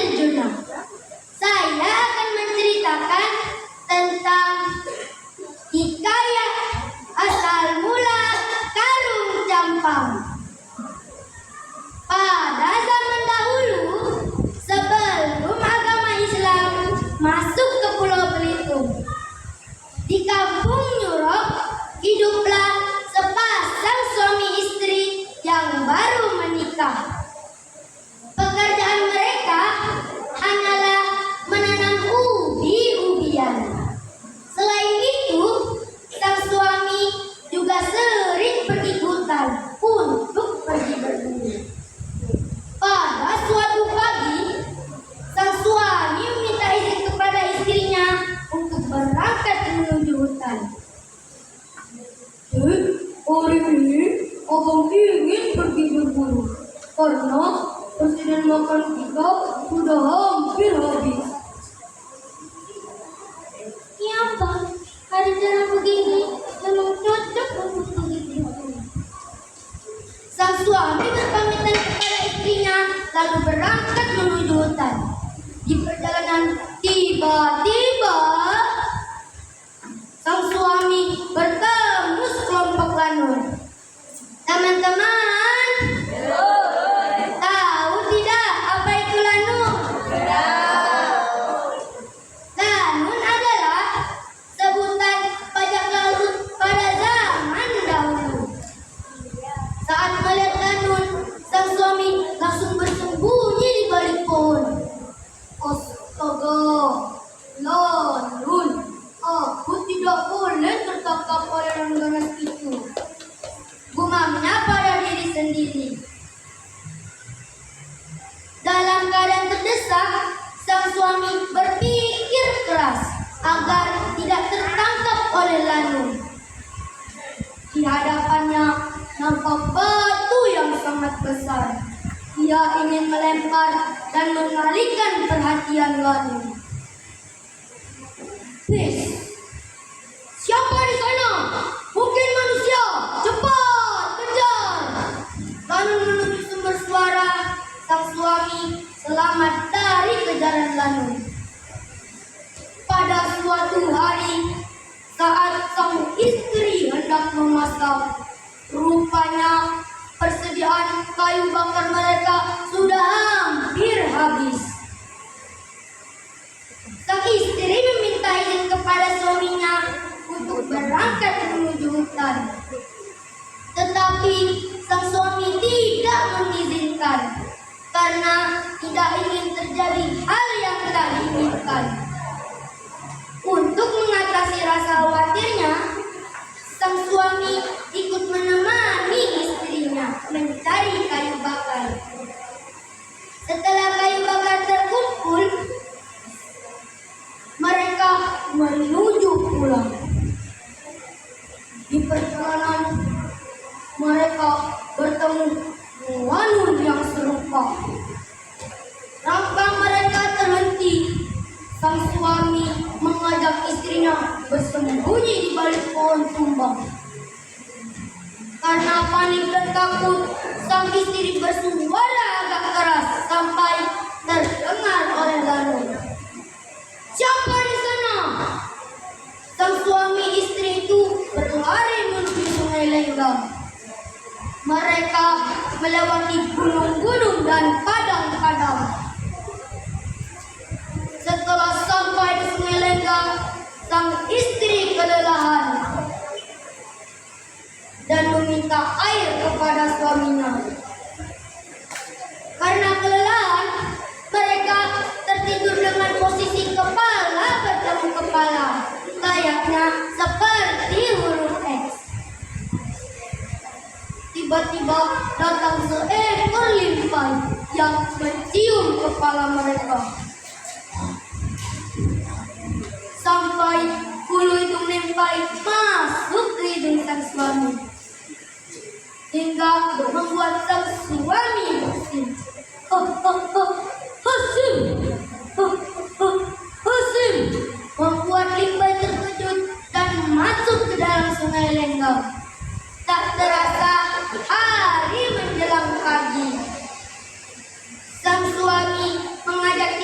terjuna. Saya akan menceritakan tentang hikayat asal mula karung campang. Pada zaman dahulu, sebelum agama Islam masuk ke Pulau Belitung, di kampung Nyurok hiduplah sepasang suami istri yang baru menikah. Pekerjaan mereka hanyalah menanam ubi-ubian. Selain itu, sang suami juga sering pergi hutan untuk pergi berburu. Pada suatu pagi, sang suami meminta izin kepada istrinya untuk berangkat menuju hutan. Hari ini abang ingin pergi berburu karena persediaan makan kita sudah hampir habis. Ya Bang, hari jarang begini memang cocok untuk pergi berburu. Sang suami berpamitan kepada istrinya lalu berangkat menuju hutan. Di perjalanan tiba-tiba sang suami bertemu sekelompok lanun. Teman-teman, tahu tidak apa itu lanun? Lanun adalah sebutan pajak laut pada zaman dahulu. Saat melihat lanun, sang suami langsung bersembunyi di balik pohon. Astaga, lanun, aku tidak boleh tertangkap oleh langganan itu. Gumamnya pada diri sendiri. Dalam keadaan terdesak, sang suami berpikir keras agar tidak tertangkap oleh lanun. Di hadapannya nampak batu yang sangat besar. Ia ingin melempar dan mengalihkan perhatian lanun. Siapa di sana? Mungkin manusia. Cepat, kejar! Lanun menuju sumber suara. Sang suami selamat dari kejaran lanun. Pada suatu hari, saat sang istri hendak memasak, rupanya persediaan kayu bakar mereka sudah hampir habis. Sang istri meminta izin kepada suaminya untuk berangkat menuju hutan. Tetapi sang suami tidak mengizinkan karena tidak ingin terjadi hal yang tak diinginkan. Untuk mengatasi rasa khawatirnya, sang suami ikut menemani istrinya mencari kayu bakar. Setelah kayu bakar terkumpul, mereka menuju pulang. Di perjalanan, mereka bertemu lanun yang serupa. Langkah mereka terhenti. Sang suami mengajak istrinya bersembunyi di balik pohon tumbang. Karena panik dan takut, sang istri bersuara agak keras sampai terdengar oleh lanun. Siapa di sana? Sang suami istri itu berlari menuju Sungai Lenggang. Mereka melewati gunung-gunung dan padang-padang. Setelah sampai di Sungai Lenggang, sang istri kelelahan dan meminta air kepada suaminya. Karena kelelahan, mereka tertidur dengan posisi kepala bertemu kepala, layaknya seperti huruf X. Tiba-tiba datang seekor limpai yang mencium kepala mereka. Sampai bulu hidung limpai masuk ke hidung sang suami, hingga membuat sang suami bersin. Hasim! Hasim! Membuat limbai terkejut dan masuk ke dalam Sungai Lenggang. Tak terasa hari menjelang pagi. Sang suami mengajak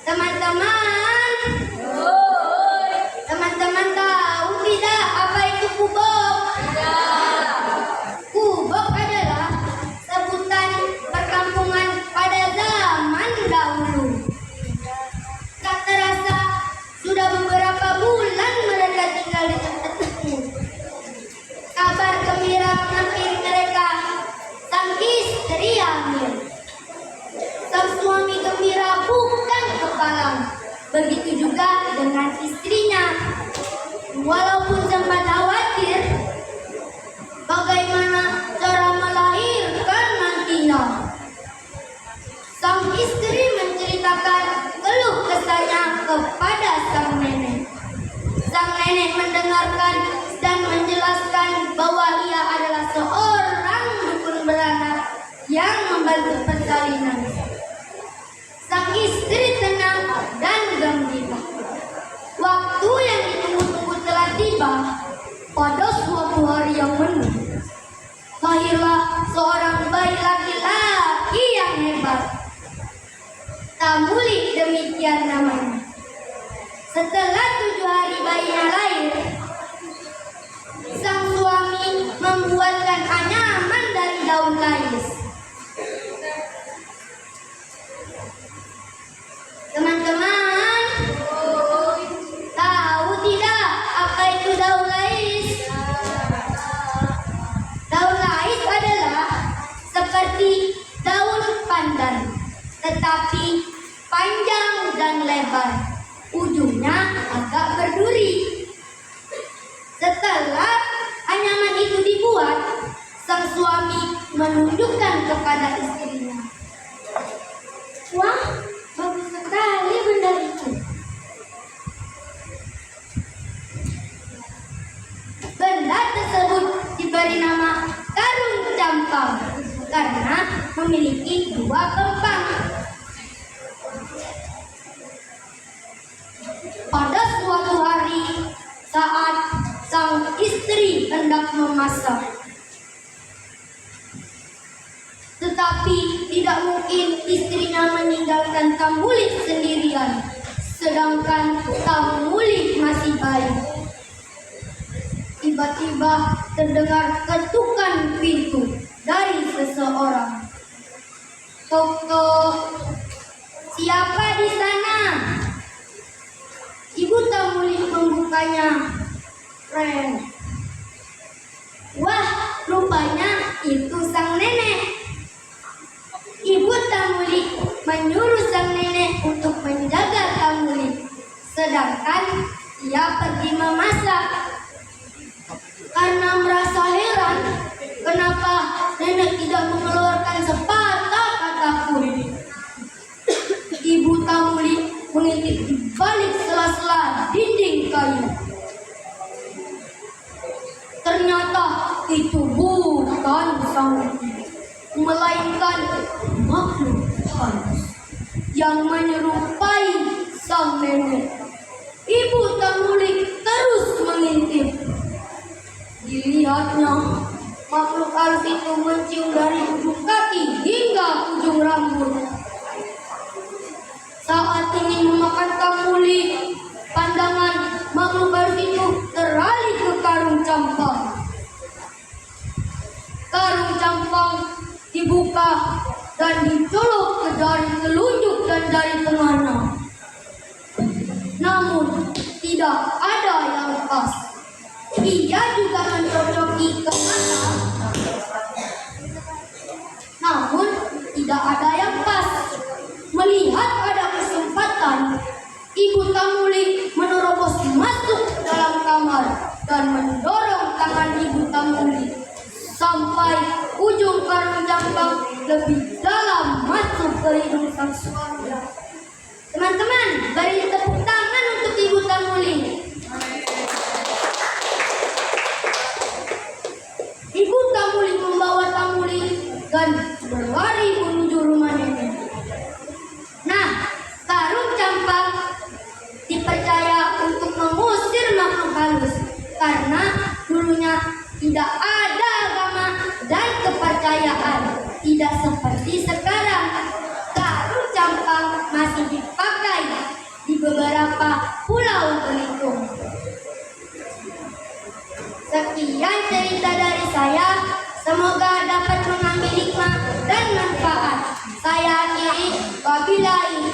Teman-teman, teman-teman tahu tidak apa itu kubok? Kubok adalah sebutan perkampungan pada zaman dahulu. Tak terasa sudah beberapa bulan mereka tinggal di tempat itu. Kabar gembira menghampiri mereka. Sang istri hamil. Sang suami gembira bukan kepalang. Begitu juga dengan istrinya. Walaupun sempat khawatir bagaimana cara melahirkan nantinya. Sang istri menceritakan keluh kesahnya kepada sang nenek. Sang nenek mendengarkan dan menjelaskan bahwa ia adalah seorang dukun beranak yang membantu persalinan. Sang istri tenang dan gembira. Waktu yang ditunggu-tunggu telah tiba. Pada suatu hari yang penuh, lahirlah seorang bayi laki-laki yang hebat. Tamuli demikian namanya. Setelah 7 hari bayinya lahir, sang suami membuatkan anyaman dari daun lais. Teman-teman, tahu tidak apa itu daun lais? Daun lais adalah seperti daun pandan, tetapi panjang dan lebar. Ujungnya agak berduri. Setelah anyaman itu dibuat, sang suami menunjukkan kepada istrinya. Wah, bagus sekali benda itu. Benda tersebut diberi nama karung campang karena memiliki 2 kempang. Pada suatu hari, saat sang istri hendak memasak, tetapi tidak mungkin istrinya meninggalkan Tamuli sendirian, sedangkan Tamuli masih bayi. Tiba-tiba terdengar ketukan pintu dari seseorang. Tok tok, siapa di sana? Ibu Tamuli membukanya. Ren. Wah, rupanya itu sang nenek. Ibu Tamuli menyuruh sang nenek untuk menjaga Tamuli, sedangkan ia pergi memasak. Karena merasa heran, kenapa nenek tidak mengeluarkan sepatah kata pun. Ibu Tamuli mengintip di balik sela-sela dinding kayu. Ternyata itu bukan sang nenek, melainkan makhluk halus yang menyerupai sang nenek. Ibu Tamuli terus mengintip. Dilihatnya, makhluk halus itu mencium dari ujung kaki hingga ujung rambut. Saat ingin memakan Tamuli, pandangan makhluk halus itu teralih ke karung campang. Karung campang dibuka dan dicolok ke jari telunjuk dan jari tengahnya. Namun tidak ada yang pas. Ia juga mencocoki ke mata, namun tidak ada yang pas. Melihat ada kesempatan, Ibu Tamuli menerobos masuk dalam kamar dan mendorong tangan Ibu Tamuli sampai ujung karung campang lebih dalam masuk ke hidung sang suami. Teman-teman, beri tepuk tangan untuk Ibu Tamuli. Ibu Tamuli membawa Tamuli dan berlari menuju rumah nenek. Nah, karung campang dipercaya untuk mengusir makhluk halus karena dulunya tidak ada agama dan kepercayaan, tidak seperti sekarang. Karung campang masih dipakai beberapa pulau Belitung. Sekian cerita dari saya, semoga dapat mengambil hikmah dan manfaat. Saya akhiri, wabillahi